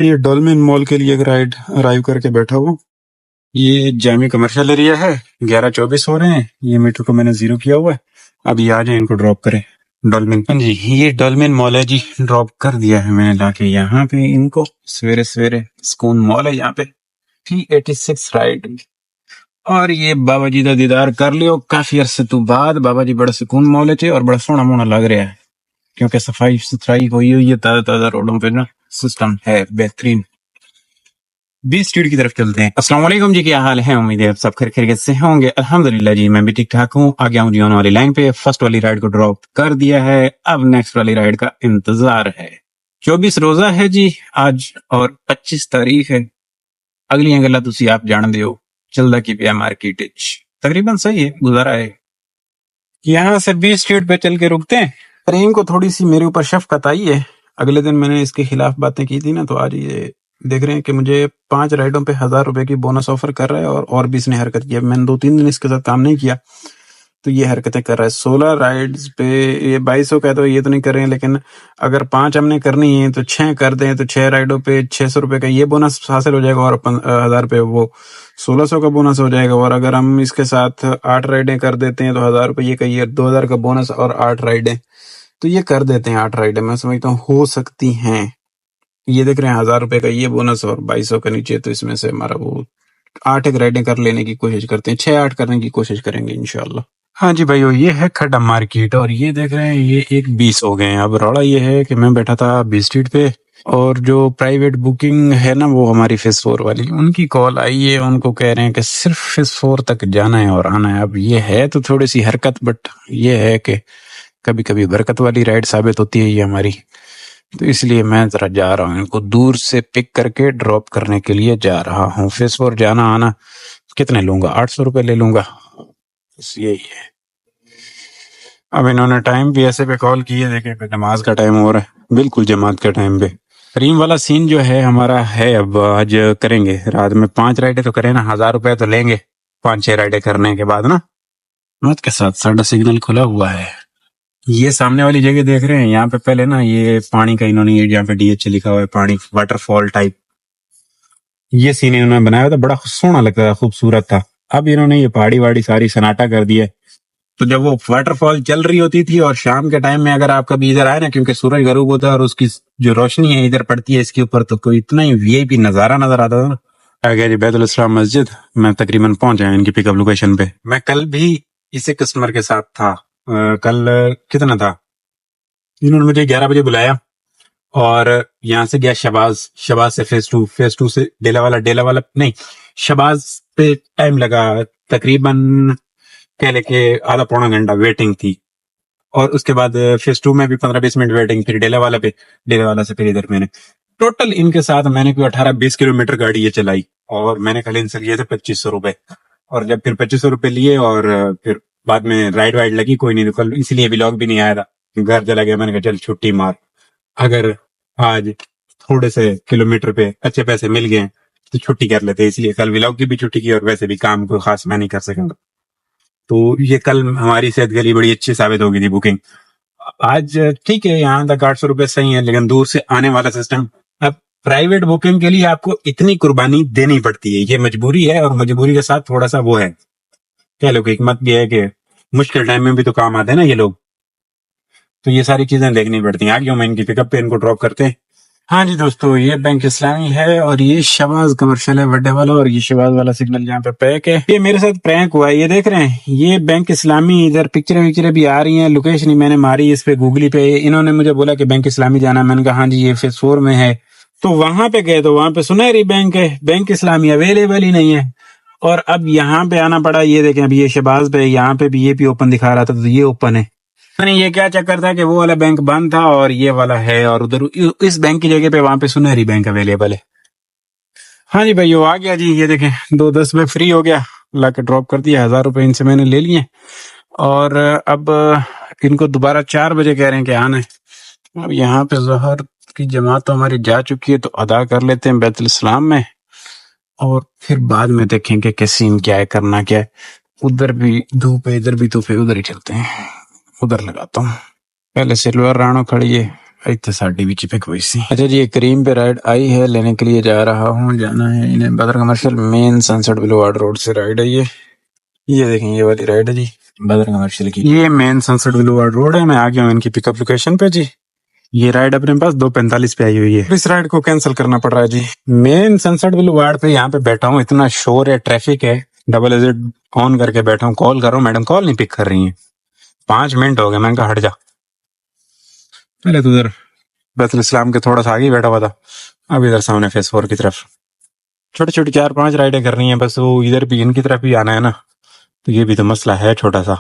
ये डॉल्मेन मॉल के लिए एक राइड अराइव करके बैठा हूँ। ये जामी कमर्शियल एरिया है। 11:24 हो रहे हैं। ये मीटर को मैंने 0 किया हुआ है। अब ये आ जाए, इनको ड्रॉप करें डॉल्मेन। हाँ जी, ये डॉल्मेन मॉल है जी। ड्रॉप कर दिया है मैंने लाके यहाँ पे इनको। सवेरे सवेरे सुकून मॉल है यहाँ पे। P86 ride. और ये बाबा जी का दीदार कर लियो काफी अरसे तो बाद। बाबा जी बड़ा सुकून मॉल है और बड़ा सोहना मोहना लग रहा है, क्योंकि सफाई सुथराई हुई हुई है। ताजा ताजा रोडों पे ना सिस्टम है बेहतरीन। 20 स्ट्रीट की तरफ चलते हैं। अस्सलाम वालेकुम जी, क्या हाल है? उम्मीद है आप सब खैरियत से होंगे। अल्हम्दुलिल्लाह जी, मैं भी ठीक ठाक हूँ। आ गया हूँ जी होने वाली लाइन पे। फर्स्ट वाली राइड को ड्रॉप कर दिया है, अब नेक्स्ट वाली राइड का इंतजार है। 24 रोजा है जी आज और 25 तारीख है। अगली गल्ला तुसी आप जानते हो, चलदा की पिया मार्केट तकरीबन सही है, गुजारा है। यहाँ से 20 स्ट्रीट पे चल के रुकते हैं। प्रेम को थोड़ी सी मेरे ऊपर शफकत आई है। अगले दिन मैंने इसके खिलाफ बातें की थी ना, तो आज ये देख रहे हैं कि मुझे 5 राइडों पे 1000 रुपए की बोनस ऑफर कर रहा है। और भी इसने हरकत की है। मैंने 2-3 दिन इसके साथ काम नहीं किया तो ये हरकतें कर रहा है। 16 राइड्स पे ये 2200 का है, तो ये तो नहीं कर रहे हैं, लेकिन अगर 5 हमने करनी है तो 6 कर दें तो 6 राइडों पे 600 रुपए का ये बोनस हासिल हो जाएगा, और 1000 पे वो 1600 का बोनस हो जाएगा। और अगर हम इसके साथ 8 राइडें कर देते हैं तो 1000 रुपये ये का ये 2000 का बोनस और 8 राइडें, तो ये कर देते हैं। 8 राइडें मैं समझता हूँ हो सकती हैं। ये देख रहे हैं 1000 रुपए का ये बोनस और 2200 का नीचे, तो इसमें से हमारा वो 8 एक राइडें कर लेने की कोशिश करते हैं। 6-8 करने की कोशिश करेंगे इंशाल्लाह। हाँ जी भाइयों, ये है खड्डा मार्केट और ये देख रहे हैं ये 1:20 हो गए हैं। अब रौला ये है कि मैं बैठा था 20 स्ट्रीट पे, और जो प्राइवेट बुकिंग है ना वो हमारी फेज 4 वाली, उनकी कॉल आई है। उनको कह रहे हैं कि सिर्फ फेज 4 तक जाना है और आना है। अब ये है तो थोड़ी सी हरकत, बट ये है कि कभी कभी बरकत वाली राइड साबित होती है ये हमारी। तो इसलिए मैं जरा जा रहा हूँ, इनको दूर से पिक करके ड्रॉप करने के लिए जा रहा हूँ। फेज 4 जाना आना कितने लूंगा? 800 रुपए ले लूंगा, बस यही है। अब इन्होंने टाइम भी ऐसे पे कॉल की है, देखे नमाज का टाइम हो रहा है, बिल्कुल जमात के टाइम पे। रीम वाला सीन जो है हमारा है, अब आज करेंगे रात में 5 राइडें तो करें ना, 1000 रुपए तो लेंगे 5-6 राइडें करने के बाद ना। मत के साथ साਡਾ सिग्नल खुला हुआ है। ये सामने वाली जगह देख रहे हैं, यहाँ पे पहले ना ये पानी का इन्होंने यहाँ पे DH लिखा हुआ है, पानी वाटरफॉल टाइप। ये सीन इन्होंने बनाया था, बड़ा सोहना लगता था, खूबसूरत था। अब इन्होंने ये पहाड़ी वाड़ी सारी सन्नाटा कर दिया। तो जब वो वाटरफॉल चल रही होती थी और शाम के टाइम में अगर आप कभी इधर आए ना, क्योंकि सूरज गरूब होता है और उसकी जो रोशनी है इधर पड़ती है इसके ऊपर, तो कोई इतना ही VIP नजारा नजर आता था ना। आ गया जी बैतुल इस्लाम मस्जिद। मैं तकरीबन पहुंच गया इनकी पिकअप लोकेशन पे। मैं कल भी इसी कस्टमर के साथ था। कल कितना था, इन्होंने मुझे 11 बजे बुलाया और यहाँ से गया शबाज से फेज 2 से डेला वाला नहीं, शबाज पे टाइम लगा तकरीबन, कह लेके आधा पौना घंटा वेटिंग थी। और उसके बाद फेज 2 में भी 15-20 मिनट वेटिंग, फिर डेला वाला से फिर इधर। मैंने टोटल इनके साथ मैंने कोई 18-20 किलोमीटर गाड़ी ये चलाई, और मैंने कल इनसे लिए थे 2500 रुपए। और जब फिर 2500 रुपए लिए और फिर बाद में राइड वाइड लगी, कोई नहीं, तो कल इसलिए व्लॉग भी नहीं आया था, घर चला गया। मैंने कहा चल छुट्टी मार, अगर आज थोड़े से किलोमीटर पे अच्छे पैसे मिल गए तो छुट्टी कर लेते, इसलिए कल व्लॉग की भी छुट्टी की, और वैसे भी काम को खास मैं नहीं कर सका। तो ये कल हमारी सेहत के लिए बड़ी अच्छी साबित होगी थी बुकिंग। आज ठीक है, यहाँ तक 800 रुपए सही है, लेकिन दूर से आने वाला सिस्टम। अब प्राइवेट बुकिंग के लिए आपको इतनी कुर्बानी देनी पड़ती है, ये मजबूरी है, और मजबूरी के साथ थोड़ा सा वो है, कह लो कि हिकमत भी है कि मुश्किल टाइम में भी तो काम आते हैं ना ये लोग। तो ये सारी चीजें देखनी पड़ती हैं। आगे हम इनकी पिकअप पे इनको ड्रॉप करते हैं। हाँ जी दोस्तों, ये बैंक इस्लामी है और ये शबाज कमर्शियल है बड्डे वाला, और ये शबाज वाला सिग्नल जहाँ पे पैक है। ये मेरे साथ प्रैंक हुआ है, ये देख रहे हैं ये बैंक इस्लामी। इधर पिक्चरें भी आ रही हैं, लोकेशन ही मैंने मारी इस पे गूगली पे। इन्होंने मुझे बोला कि बैंक इस्लामी जाना है, मैंने कहा हाँ जी ये फेज 4 में है। तो वहां पे गए तो वहां पे सुनहरी बैंक है, बैंक इस्लामी अवेलेबल ही नहीं है। और अब यहाँ पे आना पड़ा। ये देखें अभी ये शबाज पे, यहाँ पे भी ये भी ओपन दिखा रहा था, तो ये ओपन है। नहीं, ये क्या चक्कर था कि वो वाला बैंक बंद था और ये वाला है, और उधर इस बैंक की जगह पे वहां पे सुनहरी बैंक अवेलेबल है। हाँ जी भाई, वो आ गया जी। ये देखें 2:10 में फ्री हो गया, लाके ड्रॉप कर दिया। 1000 रुपए इनसे मैंने ले लिए, और अब इनको दोबारा 4 बजे कह रहे हैं कि आना है। अब यहाँ पे जहर की जमात तो हमारी जा चुकी है, तो अदा कर लेते हैं बैतुल इस्लाम में, और फिर बाद में देखेंगे कि सीन क्या है, करना क्या है। उधर भी धूप है, इधर भी धूप है, उधर ही चलते हैं, उधर लगाता हूँ। पहले सिल्वर रानो खड़ी है, इतने साड़ी भी चिपक हुई सी। अच्छा जी, ये करीम पे राइड आई है, लेने के लिए जा रहा हूँ। जाना है इन्हें बदर commercial main sunset boulevard road से राइड है ये देखें, ये वाली राइड है जी बदर कमर्शियल की। ये मेन सनसेट बुलेवार्ड रोड है। मैं आ गया हूँ इनकी पिकअप लोकेशन पे जी। ये राइड अपने पास 2:45 पे आई हुई है। इस राइड को कैंसिल करना पड़ रहा है जी। मेन सनसेट बुलेवार्ड पे यहाँ पे बैठा हूँ, इतना शोर है, ट्रैफिक है, डबल एजेड ऑन करके बैठा हूँ, कॉल कर रहा हूँ, मैडम कॉल नहीं पिक कर रही है। 5 मिनट हो गए, मैंने कहा हट जा। पहले तो उधर बैतुल इस्लाम के थोड़ा सा आगे बैठा हुआ था, अब इधर सामने फेस 4 की तरफ। छोटी छोटी 4-5 राइडें करनी है बस, वो इधर भी इनकी तरफ भी आना है ना, तो ये भी तो मसला है छोटा सा।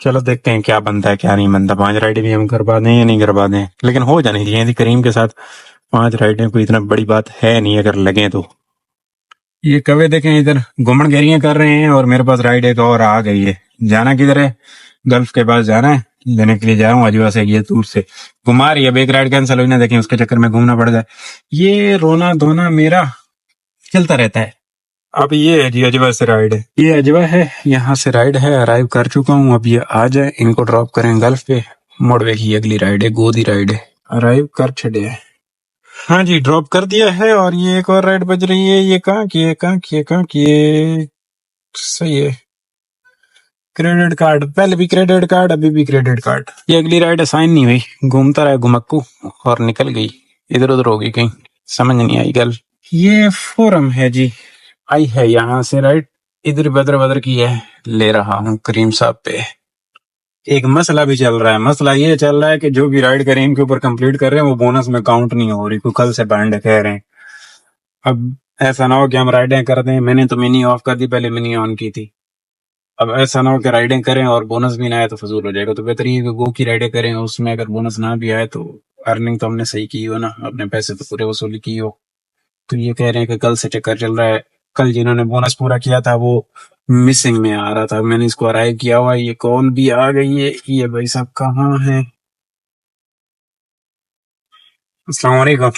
चलो देखते हैं क्या बनता है क्या नहीं बनता। 5 राइडें भी हम करवा दें या नहीं करवा दें, लेकिन हो जानी चाहिए थी। करीम के साथ 5 राइडें कोई इतना बड़ी बात है नहीं अगर लगे तो। ये कवे देखें इधर घुमन गेरियां कर रहे हैं और मेरे पास राइड एक और आ गई है। जाना किधर है? गल्फ के पास जाना है, लेने के लिए जा रहा हूँ अजवा से। ये दूर से घुमा रही है, अब एक राइड कैंसिल हुई ना, देखें उसके चक्कर में घूमना पड़ जाए। ये रोना धोना मेरा चलता रहता है। अब ये है जी अजवा से राइड है, ये अजवा है, यहाँ से राइड है, अराइव कर चुका हूँ। अब ये आ जाए, इनको ड्रॉप करें गल्फ पे। मोड़वे की अगली राइड है, गोदी राइड है, अराइव कर छड़े है। हाँ जी, ड्रॉप कर दिया है और ये एक और राइड बज रही है। ये कहाँ की है, कहाँ की है, कहाँ की है? सही है, क्रेडिट कार्ड, पहले भी क्रेडिट कार्ड अभी भी क्रेडिट कार्ड। ये अगली राइड असाइन नहीं हुई, घूमता रहा घुमक्कू और निकल गई, इधर उधर होगी कहीं, समझ नहीं आई गल। ये फोरम है जी, आई है यहाँ से राइड, इधर बदर बदर की है, ले रहा हूँ करीम साहब पे। एक मसला भी चल रहा है, मसला ये चल रहा है कि जो भी राइड करीम के ऊपर कंप्लीट कर रहे हैं वो बोनस में काउंट नहीं हो रही, कोई कल से बैंड कह रहे हैं। अब ऐसा ना हो कि हम राइडें कर दें, मैंने तो मिनी ऑफ कर दी, पहले मिनी ऑन की थी। अब ऐसा ना हो कि राइडें करें और बोनस भी ना आए तो फजूल हो जाएगा। तो बेहतर ये कि गो की राइडें करें, उसमें अगर बोनस ना भी आए तो अर्निंग तो हमने सही की हो ना, अपने पैसे तो पूरे वसूली की हो। तो ये कह रहे हैं कि कल से चक्कर चल रहा है, कल जिन्होंने बोनस पूरा किया था वो मिसिंग में आ रहा था। मैंने इसको अराइव किया हुआ, ये कॉल भी आ गई है। ये भाई साहब कहाँ है? अस्सलाम वालेकुम।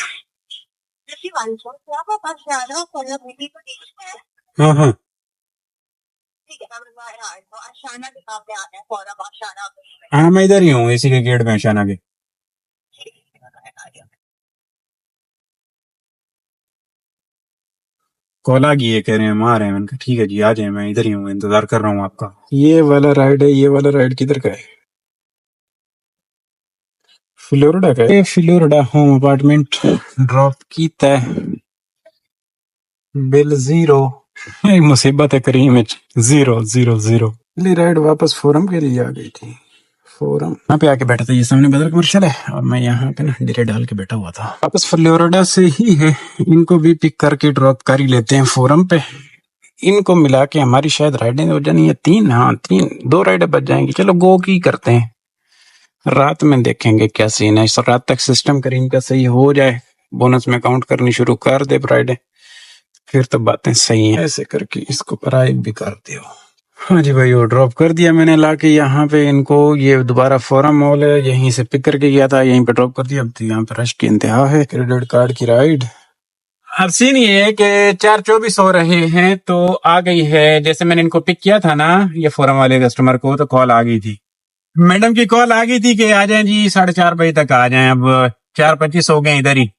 हाँ हाँ हाँ, मैं इधर ही हूँ, इसी के गेट में, अशाना के। कॉल आ गई है, कह रहे हैं हम आ रहे हैं। मैंने कहा ठीक है जी, आ जाए, मैं इधर ही हूँ, इंतजार कर रहा हूँ आपका। ये वाला राइड है, ये वाला राइड किधर का है? फ्लोरिडा का है। ये फ्लोरिडा होम अपार्टमेंट ड्रॉप की तय, बिल जीरो। एक मुसीबत है करीम में, 000। अगली राइड वापस फोरम के लिए आ गई थी। फोरम यहाँ पे आके बैठा था, ये सामने बदर कमर्शियल है और मैं यहाँ पे ना डिरे डाल के बैठा हुआ था। वापस फ्लोरिडा से ही है, इनको भी पिक करके ड्रॉप कर ही लेते हैं फोरम पे। इनको मिला के हमारी शायद राइडें हो जानी है 3, हाँ 3, 2 राइडें बच जाएंगी। चलो गो की करते हैं, रात में देखेंगे क्या सीन है। रात तक सिस्टम करीम का सही हो जाए, बोनस में काउंट करनी शुरू कर दे राइडें, फिर तो बातें सही हैं। ऐसे करके इसको प्राइव भी कर दियो। हाँ जी भाई, वो ड्रॉप कर दिया मैंने लाके यहाँ पे इनको। ये दोबारा फोरम मॉल है, यहीं से पिक करके गया था, यहीं पे ड्रॉप कर दिया। अब तो यहाँ पे रश की इंतहा है। क्रेडिट कार्ड की राइड। अब सीन ये है कि 4:24 हो रहे हैं तो आ गई है। जैसे मैंने इनको पिक किया था ना, ये फोरम वाले कस्टमर को, तो कॉल आ गई थी, मैडम की कॉल आ गई थी कि आ जाएं जी, 4:30 बजे तक आ जाएं। अब 4:25 हो गए, इधर ही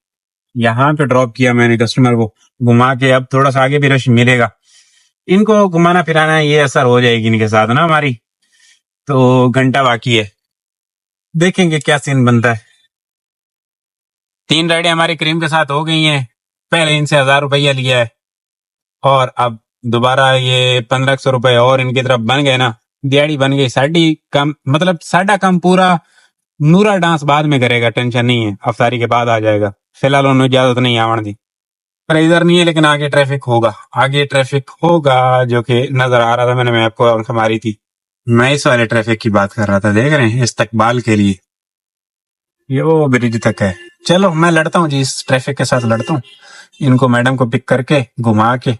यहाँ पे ड्रॉप किया मैंने कस्टमर को घुमा के। अब थोड़ा सा आगे भी रश मिलेगा, इनको घुमाना फिराना ये असर हो जाएगी इनके साथ ना हमारी, तो घंटा बाकी है, देखेंगे क्या सीन बनता है। 3 राइडें हमारी करीम के साथ हो गई हैं। पहले इनसे 1000 रुपया लिया है और अब दोबारा ये 1500 रुपए और इनकी तरफ बन गए ना, दिहाड़ी बन गई साड़ी कम, मतलब साडा कम पूरा। नूरा डांस बाद में करेगा, टेंशन नहीं है, अफतारी के बाद आ जाएगा। फिलहाल उन्हें इजाजत नहीं आवन दी, पर इधर नहीं है, लेकिन आगे ट्रैफिक होगा, आगे ट्रैफिक होगा, जो कि नजर आ रहा था। मैंने मैप को आंख मारी थी, मैं इस वाले ट्रैफिक की बात कर रहा था, देख रहे हैं, इस्तकबाल के लिए। ये वो ब्रिज तक है। चलो मैं लड़ता हूँ जी, इस ट्रैफिक के साथ लड़ता हूँ। इनको मैडम को पिक करके घुमा के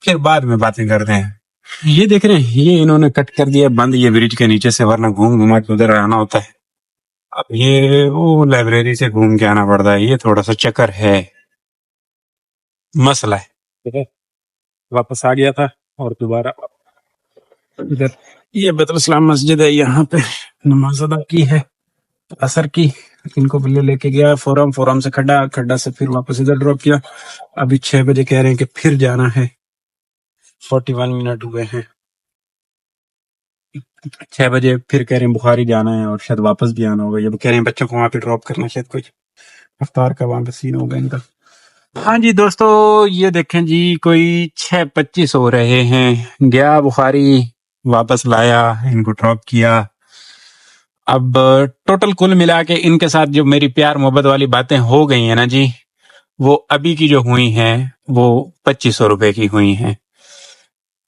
फिर बाद में बातें करते हैं। ये देख रहे हैं, ये इन्होंने कट कर दिया बंद, ये ब्रिज के नीचे से, वरना घूम घुमा के उधर आना होता है। अब ये वो लाइब्रेरी से घूम के आना पड़ता है, ये थोड़ा सा चक्कर है, मसला है। ठीक है, वापस आ गया था और दोबारा इधर। ये बैतुल इस्लाम मस्जिद है, यहाँ पे नमाज अदा की है असर की, इनको लेके गया फोरम से खड्डा से फिर वापस इधर ड्रॉप किया। अभी 6 बजे कह रहे हैं कि फिर जाना है। 41 मिनट हुए हैं। 6 बजे फिर कह रहे हैं बुखारी जाना है और शायद वापस भी आना होगा। ये कह रहे हैं बच्चों को वहां पे ड्रॉप करना, शायद कुछ अफ्तार का वहां पे सीन होगा इनका। हाँ जी दोस्तों, ये देखें जी, कोई 6:25 हो रहे हैं। गया बुखारी, वापस लाया, इनको ड्रॉप किया। अब टोटल कुल मिला के इनके साथ जो मेरी प्यार मोहब्बत वाली बातें हो गई है ना जी, वो अभी की जो हुई हैं वो 2500 रुपए की हुई हैं।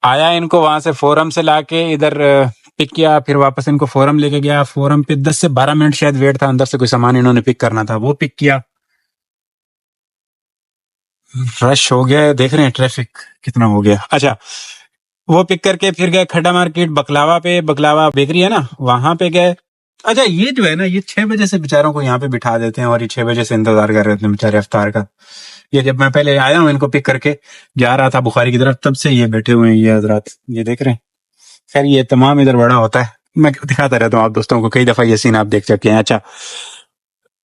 आया इनको वहां से फोरम से लाके इधर पिक किया, फिर वापस इनको फोरम लेके गया। फोरम पे 10 से 12 मिनट शायद वेट था, अंदर से कोई सामान इन्होंने पिक करना था, वो पिक किया। रश हो गया है, देख रहे हैं ट्रैफिक कितना हो गया। अच्छा, वो पिक करके फिर गए खड्डा मार्केट, बकलावा पे, बकलावा बेकरी है ना, वहां पे गए। अच्छा, ये जो है ना, ये 6 बजे से बेचारों को यहाँ पे बिठा देते हैं और ये 6 बजे से इंतजार कर रहे थे बेचारे अफ्तार का। ये जब मैं पहले आया हूँ इनको पिक करके जा रहा था बुखारी की तरफ, तब से ये बैठे हुए हैं ये हजरात, ये देख रहे हैं। खैर ये तमाम इधर बड़ा होता है, मैं दिखाता रहता हूँ आप दोस्तों को, कई दफा ये सीन आप देख चुके हैं। अच्छा,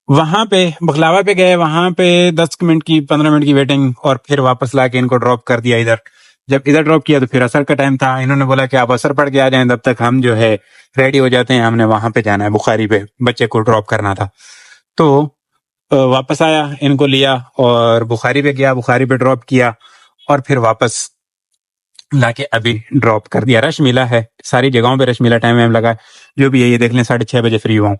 वहां पे बकलावा पे गए, वहां पे 10 मिनट की 15 मिनट की वेटिंग, और फिर वापस लाके इनको ड्रॉप कर दिया इधर। जब इधर ड्रॉप किया तो फिर असर का टाइम था, इन्होंने बोला कि आप असर पढ़ के आ जाएं, तब तक हम जो है रेडी हो जाते हैं, हमने वहां पे जाना है बुखारी पे, बच्चे को ड्रॉप करना था। तो वापस आया, इनको लिया और बुखारी पे गया, बुखारी पे ड्रॉप किया और फिर वापस लाके अभी ड्रॉप कर दिया। रश मिला है, सारी जगहों पे रश मिला, टाइम लगा, जो भी है ये देख लें। 6:30 बजे फ्री हुआ हूँ,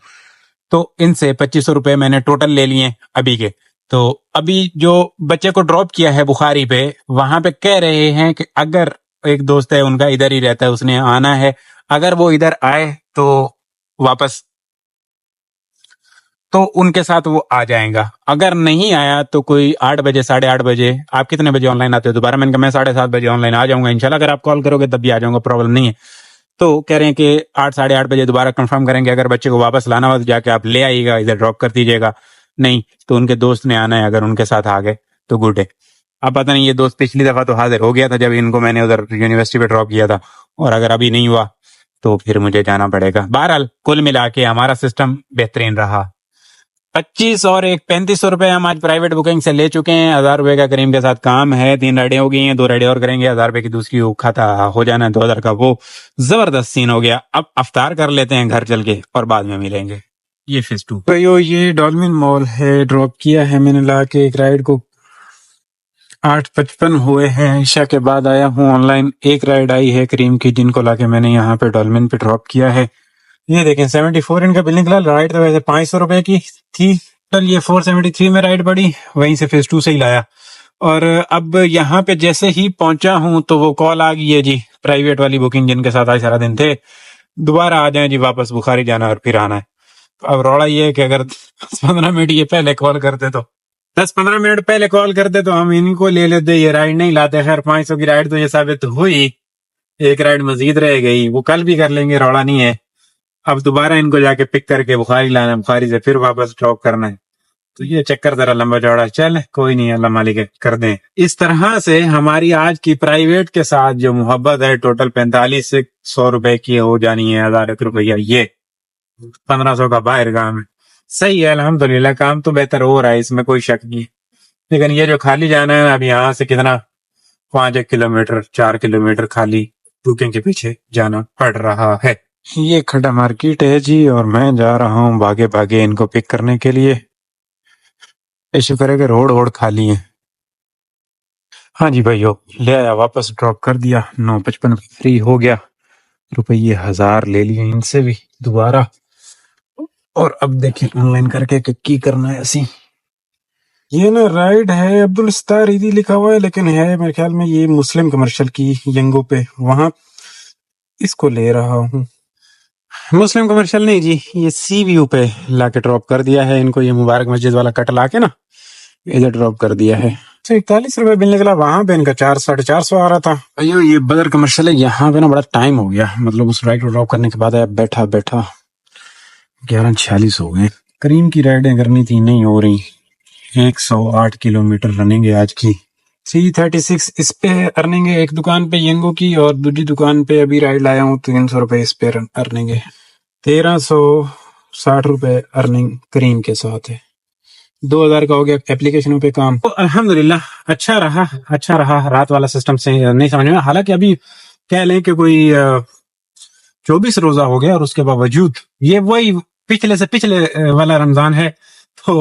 तो इनसे 2500 रुपए मैंने टोटल ले लिए अभी के। तो अभी जो बच्चे को ड्रॉप किया है बुखारी पे, वहां पे कह रहे हैं कि अगर एक दोस्त है उनका इधर ही रहता है, उसने आना है, अगर वो इधर आए तो वापस, तो उनके साथ वो आ जाएगा। अगर नहीं आया तो कोई 8 बजे 8:30 बजे, आप कितने बजे ऑनलाइन आते हो दोबारा? मैंने कहा मैं 7:30 बजे ऑनलाइन आ जाऊंगा इंशाल्लाह, अगर आप कॉल करोगे तब भी आ जाऊंगा, प्रॉब्लम नहीं है। तो कह रहे हैं कि 8 8:30 बजे दोबारा कंफर्म करेंगे, अगर बच्चे को वापस लाना हो तो जाके आप ले आइएगा, इधर ड्रॉप कर दीजिएगा, नहीं तो उनके दोस्त ने आना है, अगर उनके साथ आ गए तो गुड है। अब पता नहीं, ये दोस्त पिछली दफा तो हाजिर हो गया था जब इनको मैंने उधर यूनिवर्सिटी पे ड्रॉप किया था, और अगर अभी नहीं हुआ तो फिर मुझे जाना पड़ेगा। बहरहाल कुल मिला के हमारा सिस्टम बेहतरीन रहा। 25 और एक 3500 रुपए हम आज प्राइवेट बुकिंग से ले चुके हैं। 1000 रुपए का करीम के साथ काम है, 3 राइडें हो गई हैं, 2 राइडें और करेंगे, 1000 रुपए की दूसरी खाता हो जाना है 2000 का। वो जबरदस्त सीन हो गया। अब अफ्तार कर लेते हैं घर चल के और बाद में मिलेंगे। ये फेज 2 भाइयों, ये डॉल्फिन मॉल है, ड्रॉप किया है मैंने ला के एक राइड को। 8:55 हुए हैं, ईशा के बाद आया हूँ ऑनलाइन। एक राइड आई है करीम की, जिनको लाके मैंने यहाँ पे डॉल्फिन पे ड्रॉप किया है। ये देखें 74 इनका बिल निकला। राइड तो वैसे 500 रुपए की थी, टोटल ये 473 में राइड पड़ी, वहीं से फेज 2 से ही लाया। और अब यहाँ पे जैसे ही पहुंचा हूं तो वो कॉल आ गई है जी, प्राइवेट वाली बुकिंग जिनके साथ आज सारा दिन थे, दोबारा आ जाएं जी, वापस बुखारी जाना और फिर आना है। तो अब रौड़ा ये है कि अगर 10-15 मिनट ये पहले कॉल करते, तो 10-15 मिनट पहले कॉल करते तो हम इनको ले लेते, ये राइड नहीं लाते। खैर 500 की राइड तो ये साबित हुई, एक राइड मजीद रह गई, वो कल भी कर लेंगे, रौड़ा नहीं है। अब दोबारा इनको जाके पिक करके बुखारी लाना है, बुखारी से फिर वापस ड्रॉप करना है, तो ये चक्कर जरा लंबा चौड़ा। चल कोई नहीं, अल्लाह मालिक है, कर दें। इस तरह से हमारी आज की प्राइवेट के साथ जो मोहब्बत है, टोटल 45 से 100 रुपए की हो जानी है, 1000 रुपया, ये 1500 का बाहर काम है। सही है, अल्हम्दुलिल्लाह, काम तो बेहतर हो रहा है, इसमें कोई शक नहीं। लेकिन ये जो खाली जाना है, अब यहाँ से कितना 5 किलोमीटर 4 किलोमीटर खाली बुकिंग के पीछे जाना पड़ रहा है। ये खड्डा मार्केट है जी, और मैं जा रहा हूँ भागे भागे इनको पिक करने के लिए। शुक्र है कि रोड वोड खाली है। हाँ जी भाइयों, ले आया, वापस ड्रॉप कर दिया, 9:55 फ्री हो गया, रुपये 1000 ले लिए इनसे भी दोबारा। और अब देखें ऑनलाइन करके की करना है ऐसी। ये ना राइड है अब्दुल सत्तार ईदी लिखा हुआ है, लेकिन है मेरे ख्याल में ये मुस्लिम कमर्शियल की, यंगो पे, वहां इसको ले रहा हूँ। मुस्लिम कमर्शियल नहीं जी, ये सी व्यू पे लाके ड्रॉप कर दिया है इनको, ये मुबारक मस्जिद वाला कट लाके ना इधर ड्रॉप कर दिया है। 41 रुपए बिल निकला, वहां पे इनका 400-450 आ रहा था। अयो ये बदर कमर्शियल है, यहाँ पे ना बड़ा टाइम हो गया, मतलब उस राइड को ड्रॉप करने के बाद बैठा 11:46 हो गए। करीम की राइडें करनी थी, नहीं हो रही। 108 किलोमीटर रनिंग है आज की। 336 इस पे अर्निंग है, एक दुकान पे यंगो की, और दूसरी दुकान पे अभी राइड लाया हूँ 300 रुपए इस पे अर्निंग है। 1300 ₹60 अर्निंग क्रीम के साथ है। 2000 का हो गया एप्लीकेशनों पे काम। तो अल्हम्दुलिल्लाह अच्छा रहा। रात वाला सिस्टम से नहीं समझ में, हालांकि अभी कह लें कि कोई 24 रोजा हो गया और उसके बावजूद ये वही पिछले से पिछले वाला रमजान है। तो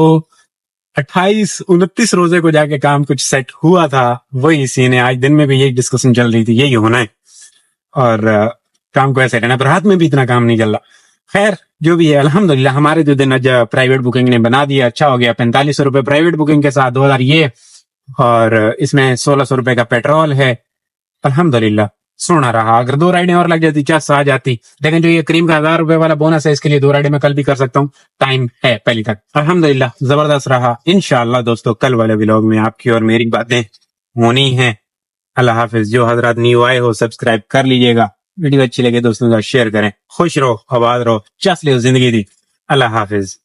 28-29 रोजे को जाके काम कुछ सेट हुआ था, वही सीन है। आज दिन में भी यही डिस्कशन चल रही थी, यही होना है और काम को ऐसे रहना, पर हाथ में भी इतना काम नहीं चल रहा। खैर जो भी है अल्हम्दुलिल्लाह, हमारे तो दिन आज प्राइवेट बुकिंग ने बना दिया, अच्छा हो गया। ₹45 प्राइवेट बुकिंग के साथ 2000 ये, और इसमें ₹1600 का पेट्रोल है। अल्हम्दुलिल्लाह सोना रहा। अगर 2 राइडें और लग जाती, 400 आ जाती। लेकिन जो ये क्रीम का ₹1000 वाला बोनस है, इसके लिए 2 राइडें मैं कल भी कर सकता हूँ, टाइम है पहली तक। अल्हम्दुलिल्लाह जबरदस्त रहा। इंशाअल्लाह दोस्तों कल वाले व्लॉग में आपकी और मेरी बातें होनी है। अल्लाह हाफिज। जो हजरात न्यू आए हो सब्सक्राइब कर लीजिएगा, वीडियो अच्छी लगे दोस्तों का शेयर करें। खुश रहो, आबाद रहो, चस लो जिंदगी दी। अल्लाह हाफिज।